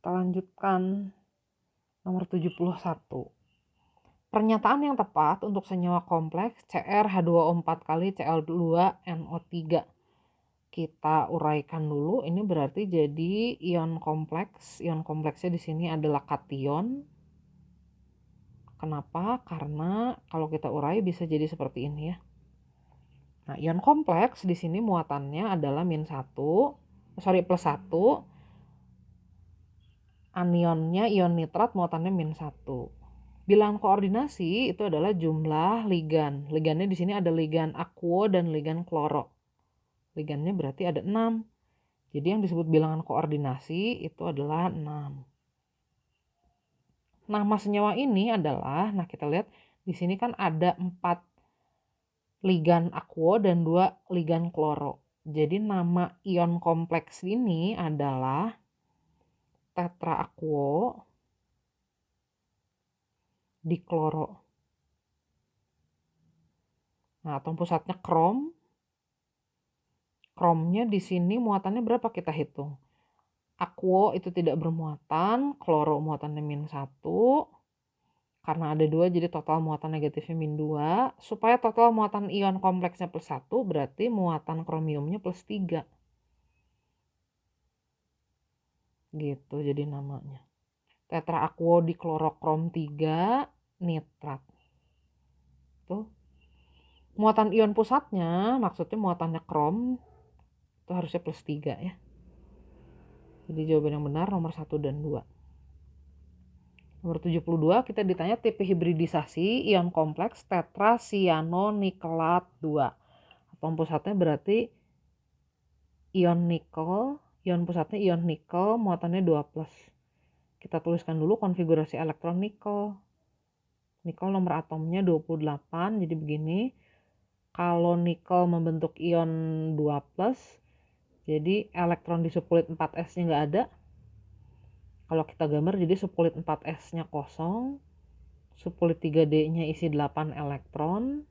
Kita lanjutkan nomor 71. Pernyataan yang tepat untuk senyawa kompleks CrH2O4 kali Cl2NO3. Kita uraikan dulu, ini berarti jadi ion kompleks. Ion kompleksnya di sini adalah kation. Kenapa? Karena kalau kita urai bisa jadi seperti ini ya. Nah, ion kompleks di sini muatannya adalah plus 1. Anionnya ion nitrat muatannya -1. Bilangan koordinasi itu adalah jumlah ligan. Ligannya di sini ada ligan aquo dan ligan kloro. Ligannya berarti ada 6. Jadi yang disebut bilangan koordinasi itu adalah 6. Nama senyawa ini adalah, nah kita lihat di sini kan ada 4 ligan aquo dan 2 ligan kloro. Jadi nama ion kompleks ini adalah tetra aquo dikloro. Nah, atom pusatnya krom. Kromnya di sini muatannya berapa kita hitung? Aquo itu tidak bermuatan, kloro muatannya -1. Karena ada 2 jadi total muatan negatifnya -2. Supaya total muatan ion kompleksnya +1 berarti muatan kromiumnya +3. Gitu jadi namanya. Tetra aquo diklorokrom 3 nitrat. Tuh. Muatan ion pusatnya maksudnya muatannya krom itu harusnya +3 ya. Jadi jawaban yang benar nomor 1 dan 2. Nomor 72 kita ditanya tipe hibridisasi ion kompleks tetrasianonikelat 2. Atom pusatnya berarti ion nikel, ion pusatnya ion nikel, muatannya 2+. Kita tuliskan dulu konfigurasi elektron nikel. Nikel nomor atomnya 28, jadi begini. Kalau nikel membentuk ion 2+, jadi elektron di subkulit 4s-nya nggak ada. Kalau kita gambar jadi subkulit 4s-nya kosong, subkulit 3D-nya isi 8 elektron.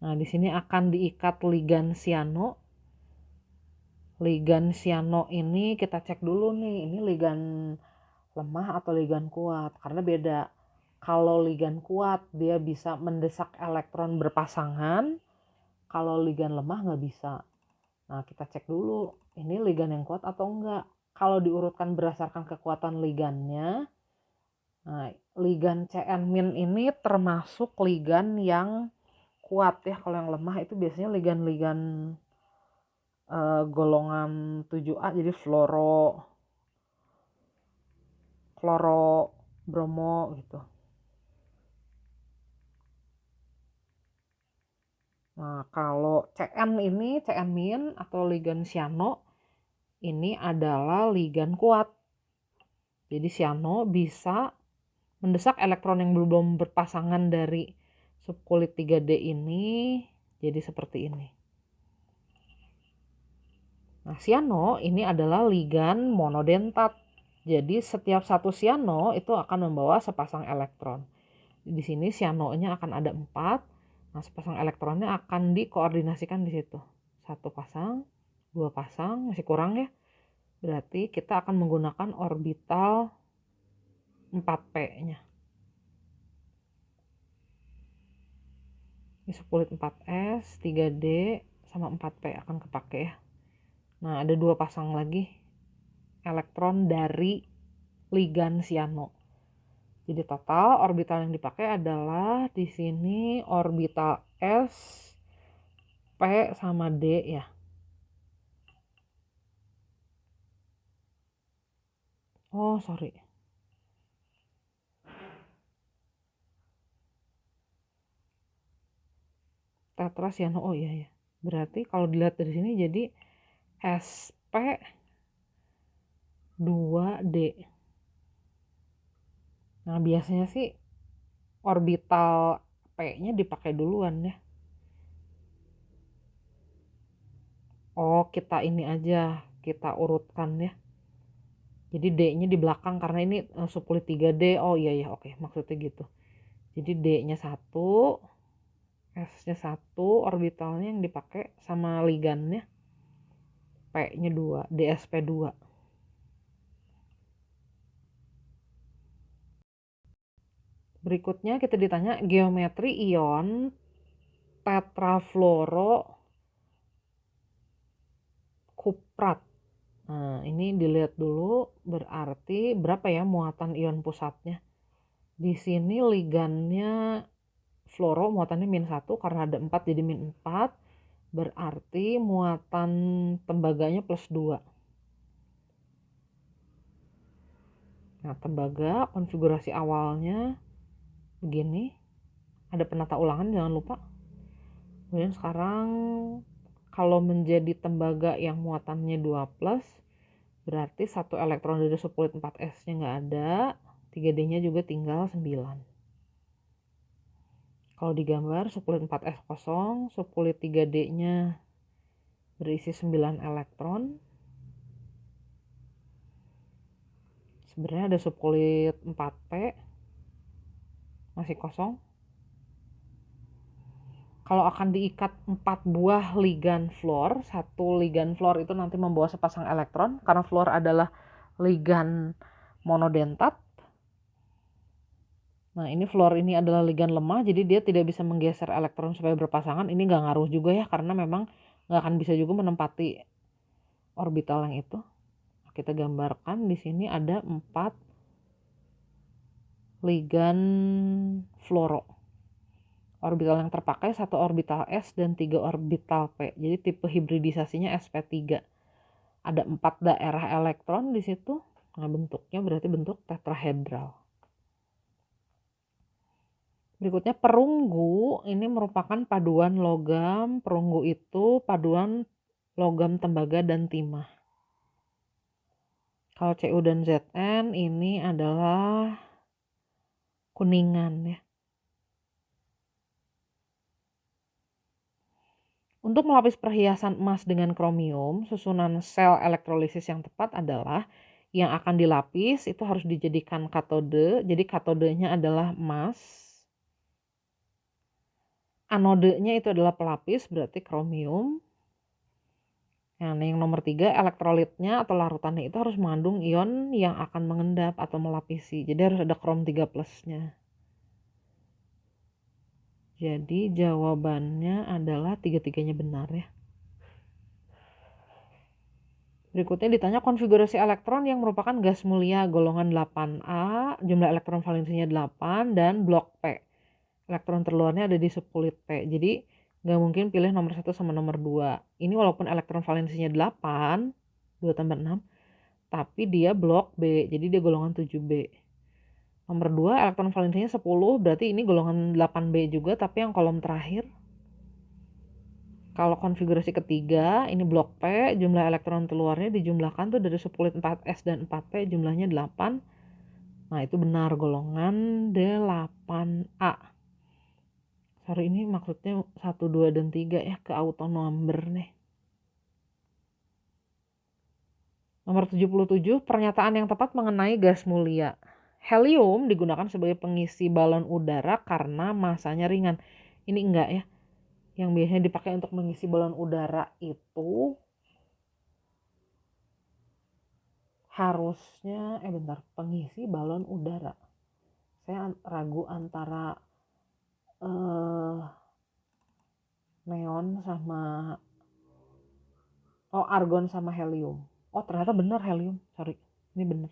Nah, di sini akan diikat ligan siano. Ligan siano ini kita cek dulu nih, ini ligan lemah atau ligan kuat, karena beda. Kalau ligan kuat dia bisa mendesak elektron berpasangan, kalau ligan lemah nggak bisa. Nah, kita cek dulu, ini ligan yang kuat atau enggak. Kalau diurutkan berdasarkan kekuatan ligannya, nah, ligan Cn- ini termasuk ligan yang kuat ya. Kalau yang lemah itu biasanya ligan-ligan golongan 7A, jadi fluoro, bromo gitu. Nah, kalau Cn- atau ligan cyano ini adalah ligan kuat. Jadi cyano bisa mendesak elektron yang belum berpasangan dari subkulit 3D ini jadi seperti ini. Nah, cyano ini adalah ligan monodentat. Jadi setiap satu cyano itu akan membawa sepasang elektron. Di sini cyanonya akan ada 4. Nah, sepasang elektronnya akan dikoordinasikan di situ. 1 pasang, 2 pasang, masih kurang ya. Berarti kita akan menggunakan orbital 4p-nya. Ini subkulit 4s, 3D, sama 4p akan kepake ya. Nah, ada 2 pasang lagi elektron dari ligan cyano. Jadi total orbital yang dipakai adalah di sini orbital S, P sama D ya. Oh, sorry. Tetrasiano, oh iya ya. Berarti kalau dilihat dari sini jadi SP 2D. Nah, biasanya sih orbital P-nya dipakai duluan ya. Oh, kita ini aja, kita urutkan ya. Jadi D-nya di belakang karena ini subkulit 3D. Oh iya ya, oke, maksudnya gitu. Jadi D-nya 1, S-nya 1, orbitalnya yang dipakai sama ligannya. P-nya 2, DsP2. Berikutnya kita ditanya geometri ion tetrafluorokuprat. Nah, ini dilihat dulu berarti berapa ya muatan ion pusatnya. Di sini ligannya fluoro muatannya -1 karena ada 4 jadi -4. Berarti muatan tembaganya +2. Nah, tembaga konfigurasi awalnya begini. Ada penata ulangan jangan lupa. Kemudian sekarang kalau menjadi tembaga yang muatannya 2+, berarti 1 elektron dari subkulit 4s-nya nggak ada, 3D-nya juga tinggal 9. Kalau digambar subkulit 4s kosong, subkulit 3D-nya berisi 9 elektron. Sebenarnya ada subkulit 4p masih kosong. Kalau akan diikat 4 buah ligan fluor, satu ligan fluor itu nanti membawa sepasang elektron karena fluor adalah ligan monodentat. Nah, ini fluor ini adalah ligan lemah, jadi dia tidak bisa menggeser elektron supaya berpasangan. Ini nggak ngaruh juga ya, karena memang nggak akan bisa juga menempati orbital yang itu. Kita gambarkan di sini ada 4 ligan fluoro. Orbital yang terpakai 1 orbital S dan 3 orbital P. Jadi tipe hibridisasinya sp3. Ada 4 daerah elektron di situ. Nah, bentuknya berarti bentuk tetrahedral. Berikutnya perunggu, ini merupakan paduan logam. Perunggu itu paduan logam tembaga dan timah. Kalau Cu dan Zn ini adalah kuningan ya. Untuk melapis perhiasan emas dengan kromium, susunan sel elektrolisis yang tepat adalah yang akan dilapis itu harus dijadikan katode. Jadi katodenya adalah emas. Anodenya itu adalah pelapis, berarti kromium. Nah, yang nomor 3, elektrolitnya atau larutannya itu harus mengandung ion yang akan mengendap atau melapisi. Jadi harus ada krom 3+-nya. Jadi jawabannya adalah 3-3-nya benar ya. Berikutnya ditanya konfigurasi elektron yang merupakan gas mulia golongan 8A, jumlah elektron valensinya 8 dan blok P. Elektron terluarnya ada di subkulit P. Jadi nggak mungkin pilih nomor 1 sama nomor 2. Ini walaupun elektron valensinya 8, 2 tambah 6, tapi dia blok B, jadi dia golongan 7B. Nomor 2 elektron valensinya 10, berarti ini golongan 8B juga, tapi yang kolom terakhir. Kalau konfigurasi ketiga, ini blok P, jumlah elektron keluarnya dijumlahkan tuh dari subkulit 4S dan 4P, jumlahnya 8. Nah, itu benar, golongan 8A. Sorry, ini maksudnya 1, 2, dan 3 ya, ke auto number nih. Nomor 77, pernyataan yang tepat mengenai gas mulia. Helium digunakan sebagai pengisi balon udara karena masanya ringan. Ini enggak ya. Yang biasanya dipakai untuk mengisi balon udara itu harusnya pengisi balon udara. Saya ragu antara neon sama argon sama helium. Oh, ternyata benar helium. Sorry. Ini benar.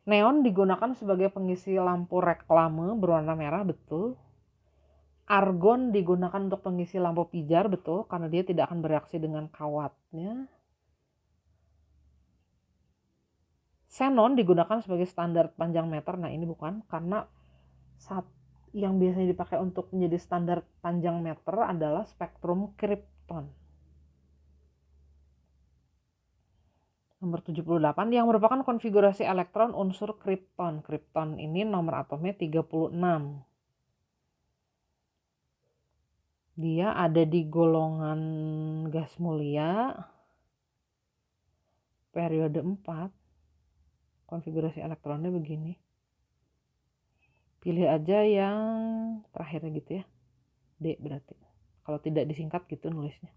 Neon digunakan sebagai pengisi lampu reklame berwarna merah, betul. Argon digunakan untuk pengisi lampu pijar, betul, karena dia tidak akan bereaksi dengan kawatnya. Xenon digunakan sebagai standar panjang meter. Nah, ini bukan, karena yang biasanya dipakai untuk menjadi standar panjang meter adalah spektrum krypton. Nomor 78 yang merupakan konfigurasi elektron unsur krypton. Krypton ini nomor atomnya 36. Dia ada di golongan gas mulia periode 4. Konfigurasi elektronnya begini. Pilih aja yang terakhirnya gitu ya. D berarti. Kalau tidak disingkat gitu nulisnya.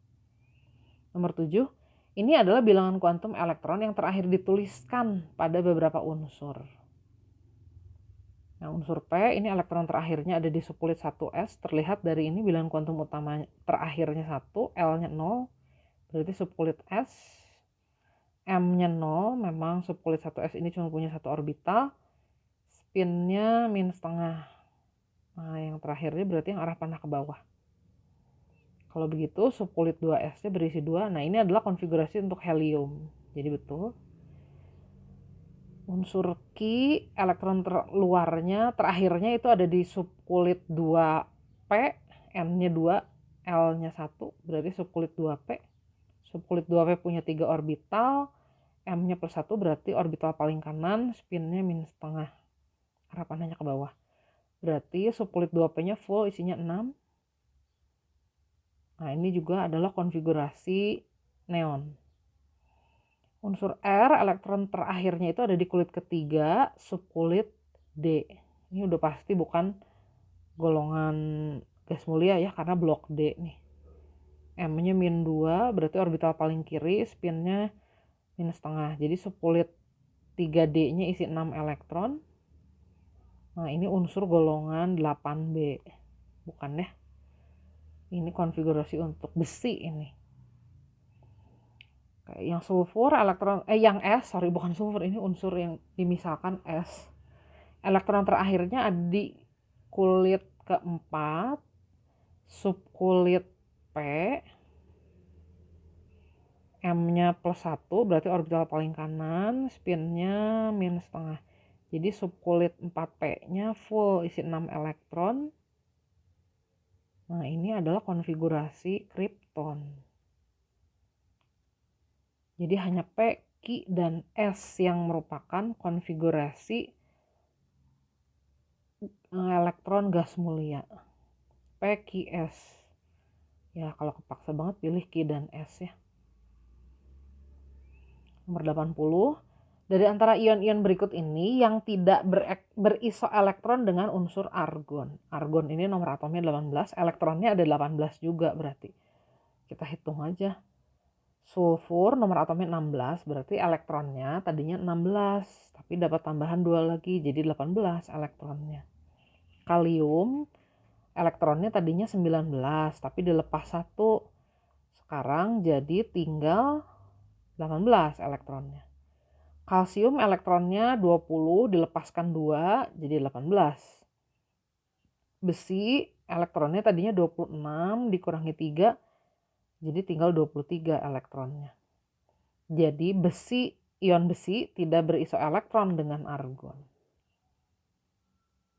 Nomor 7. Ini adalah bilangan kuantum elektron yang terakhir dituliskan pada beberapa unsur. Nah, unsur P ini elektron terakhirnya ada di subkulit 1s. Terlihat dari ini bilangan kuantum utama terakhirnya 1, L-nya 0. Berarti subkulit S. M-nya 0, memang subkulit 1s ini cuma punya satu orbital. Spinnya min setengah. Nah, yang terakhirnya berarti yang arah panah ke bawah. Kalau begitu subkulit 2s-nya berisi 2. Nah, ini adalah konfigurasi untuk helium. Jadi betul. Unsur Ki, elektron luarnya terakhirnya itu ada di subkulit 2P, N-nya 2, L-nya 1, berarti subkulit 2P. Subkulit 2P punya 3 orbital, M-nya plus 1 berarti orbital paling kanan, spinnya min setengah, arah panahnya ke bawah. Berarti subkulit 2P-nya full, isinya 6. Nah, ini juga adalah konfigurasi neon. Unsur R, elektron terakhirnya itu ada di kulit ketiga, subkulit D. Ini udah pasti bukan golongan gas mulia ya, karena blok D nih. M-nya min 2, berarti orbital paling kiri, spinnya min setengah. Jadi subkulit 3D-nya isi 6 elektron. Nah, ini unsur golongan 8B. Bukan ya. Ini konfigurasi untuk besi ini. Yang sulfur yang S, bukan sulfur, ini unsur yang dimisalkan S. Elektron terakhirnya ada di kulit keempat, subkulit P, M-nya plus 1 berarti orbital paling kanan, spinnya min setengah. Jadi subkulit 4P-nya full isi 6 elektron. Nah, ini adalah konfigurasi kripton. Jadi hanya P, Q, dan S yang merupakan konfigurasi elektron gas mulia. P, Q, S. Ya, kalau kepaksa banget pilih Q dan S ya. Nomor 80. Dari antara ion-ion berikut ini yang tidak berisoelektron dengan unsur argon. Argon ini nomor atomnya 18, elektronnya ada 18 juga berarti. Kita hitung aja. Sulfur nomor atomnya 16, berarti elektronnya tadinya 16, tapi dapat tambahan 2 lagi, jadi 18 elektronnya. Kalium, elektronnya tadinya 19, tapi dilepas 1. Sekarang jadi tinggal 18 elektronnya. Kalsium elektronnya 20, dilepaskan 2, jadi 18. Besi, elektronnya tadinya 26, dikurangi 3, jadi tinggal 23 elektronnya. Jadi ion besi tidak berisoelektron dengan argon.